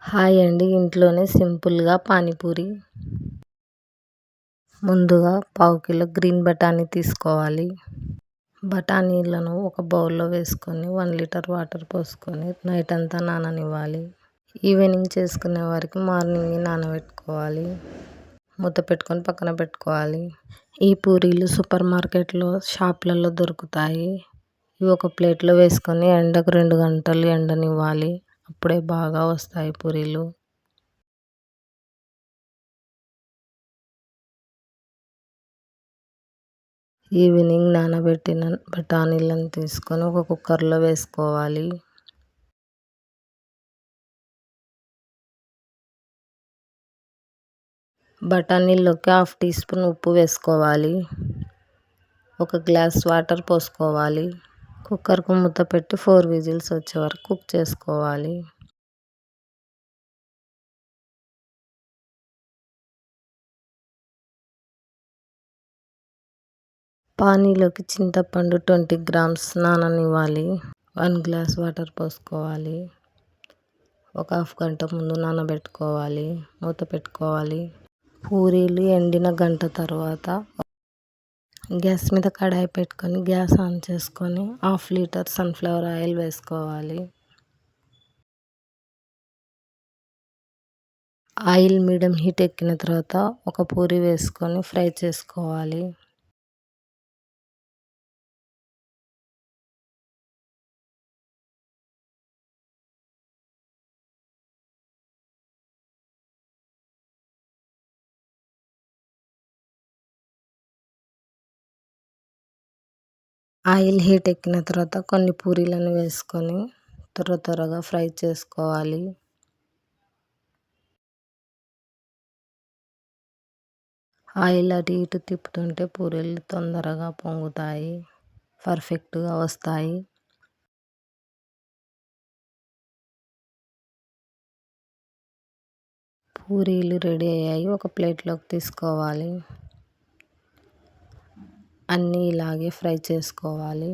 Hi అండి. ఇంట్లోనే సింపుల్‌గా పానీపూరి. ముందుగా పావు కిలో గ్రీన్ బఠానీ తీసుకోవాలి. బఠానీలను ఒక బౌల్‌లో వేసుకొని 1 లీటర్ వాటర్ పోసుకొని నైట్ అంతా నాననివ్వాలి. ఈవినింగ్ చేసుకునే వారికి మార్నింగే నానబెట్టుకోవాలి. మూత పెట్టుకొని పక్కన పెట్టుకోవాలి. ఈ పూరీలు సూపర్ మార్కెట్‌లో, షాప్‌లలో దొరుకుతాయి. ఇవి ఒక ప్లేట్‌లో వేసుకొని ఎండకు 2 గంటలు ఎండనివ్వాలి. అప్పుడే బాగా వస్తాయి పూరీలు. ఈవినింగ్ నానబెట్టిన బఠానీలను తీసుకొని ఒక కుక్కర్‌లో వేసుకోవాలి. బఠానీల్లోకి హాఫ్ టీ స్పూన్ ఉప్పు వేసుకోవాలి. ఒక గ్లాస్ వాటర్ పోసుకోవాలి. కుక్కర్‌కు మూత పెట్టి 4 విజిల్స్ వచ్చే వరకు కుక్ చేసుకోవాలి. పానీలోకి చింతపండు 20 గ్రామ్స్ నాననివ్వాలి. 1 గ్లాస్ వాటర్ పోసుకోవాలి. ఒక హాఫ్ గంట ముందు నానబెట్టుకోవాలి. మూత పెట్టుకోవాలి. పూరీలు ఎండిన గంట తర్వాత గ్యాస్ మీద కడాయి పెట్టుకొని గ్యాస్ ఆన్ చేసుకొని 1/2 లీటర్ సన్ఫ్లవర్ ఆయిల్ వేసుకోవాలి. ఆయిల్ మీడియం హీట్ ఎక్కిన తర్వాత ఒక పూరి వేసుకొని ఫ్రై చేసుకోవాలి. ఆయిల్ హీట్ ఎక్కిన తర్వాత కొన్ని పూరీలను వేసుకొని త్వరగా ఫ్రై చేసుకోవాలి. ఆయిల్ అటు ఇటు తిప్పుతుంటే పూరీలు తొందరగా పొంగుతాయి, పర్ఫెక్ట్‌గా వస్తాయి. పూరీలు రెడీ అయ్యాయి. ఒక ప్లేట్‌లోకి తీసుకోవాలి. అన్నీ ఇలాగే ఫ్రై చేసుకోవాలి.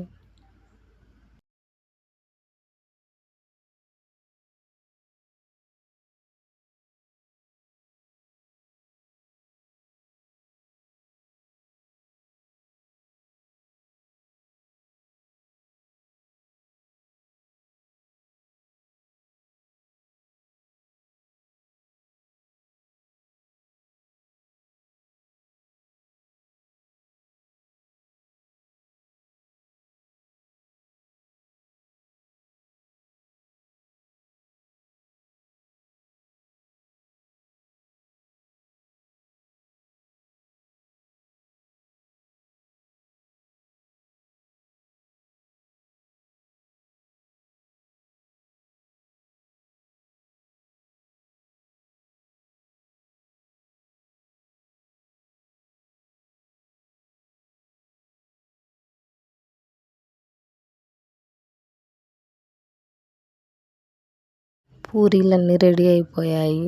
పూరీలన్నీ రెడీ అయిపోయాయి.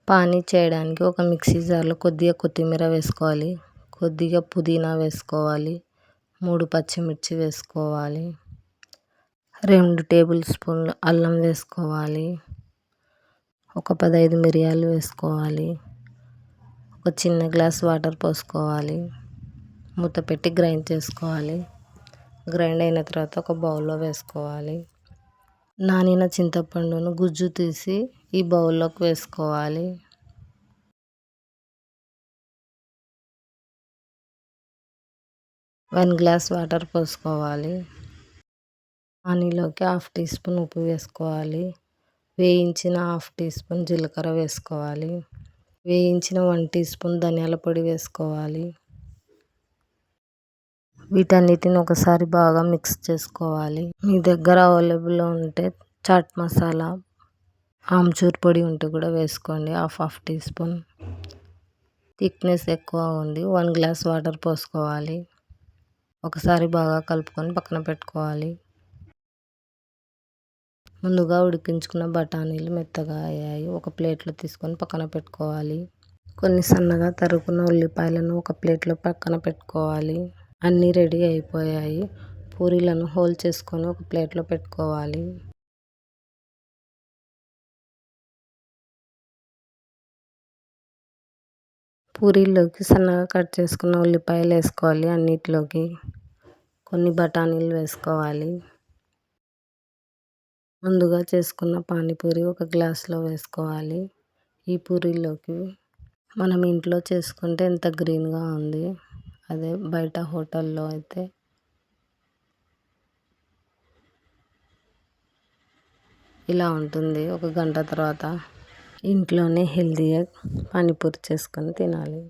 పానీ చేయడానికి ఒక మిక్సీ జార్‌లో కొద్దిగా కొత్తిమీర వేసుకోవాలి. కొద్దిగా పుదీనా వేసుకోవాలి. 3 పచ్చిమిర్చి వేసుకోవాలి. 2 టేబుల్ స్పూన్లు అల్లం వేసుకోవాలి. ఒక 15 మిరియాలు వేసుకోవాలి. ఒక చిన్న గ్లాస్ వాటర్ పోసుకోవాలి. మూత పెట్టి గ్రైండ్ చేసుకోవాలి. గ్రైండ్ అయిన తర్వాత ఒక బౌల్‌లో వేసుకోవాలి. నానిన చింతపండును గుజ్జు తీసి ఈ బౌల్‌లోకి వేసుకోవాలి. వన్ గ్లాస్ వాటర్ పోసుకోవాలి. పానీలోకి హాఫ్ టీ స్పూన్ ఉప్పు వేసుకోవాలి. వేయించిన హాఫ్ టీ స్పూన్ జీలకర్ర వేసుకోవాలి. వేయించిన 1 టీ స్పూన్ ధనియాల పొడి వేసుకోవాలి. వీటన్నిటిని ఒకసారి బాగా మిక్స్ చేసుకోవాలి. మీ దగ్గర అవైలబుల్‌లో ఉంటే చాట్ మసాలా, ఆమ్చూర్ పొడి ఉంటే కూడా వేసుకోండి. Half tea spoon. థిక్నెస్ ఎక్కువ ఉంది. 1 గ్లాస్ వాటర్ పోసుకోవాలి. ఒకసారి బాగా కలుపుకొని పక్కన పెట్టుకోవాలి. ముందుగా ఉడికించుకున్న బఠానీలు మెత్తగా అయ్యాయి. ఒక ప్లేట్‌లో తీసుకొని పక్కన పెట్టుకోవాలి. కొన్ని సన్నగా తరుగుకున్న ఉల్లిపాయలను ఒక ప్లేట్‌లో పక్కన పెట్టుకోవాలి. అన్నీ రెడీ అయిపోయాయి. పూరీలను హోల్ చేసుకొని ఒక ప్లేట్లో పెట్టుకోవాలి. పూరీల్లోకి సన్నగా కట్ చేసుకున్న ఉల్లిపాయలు వేసుకోవాలి. అన్నిటిలోకి కొన్ని బఠానీలు వేసుకోవాలి. ముందుగా చేసుకున్న పానీపూరి ఒక గ్లాస్లో వేసుకోవాలి. ఈ పూరీల్లోకి మనం ఇంట్లో చేసుకుంటే ఎంత గ్రీన్గా ఉంది, అదే బయట హోటల్లో అయితే ఇలా ఉంటుంది. ఒక గంట తర్వాత ఇంట్లోనే హెల్తీగా పానీపూరి చేసుకొని తినాలి.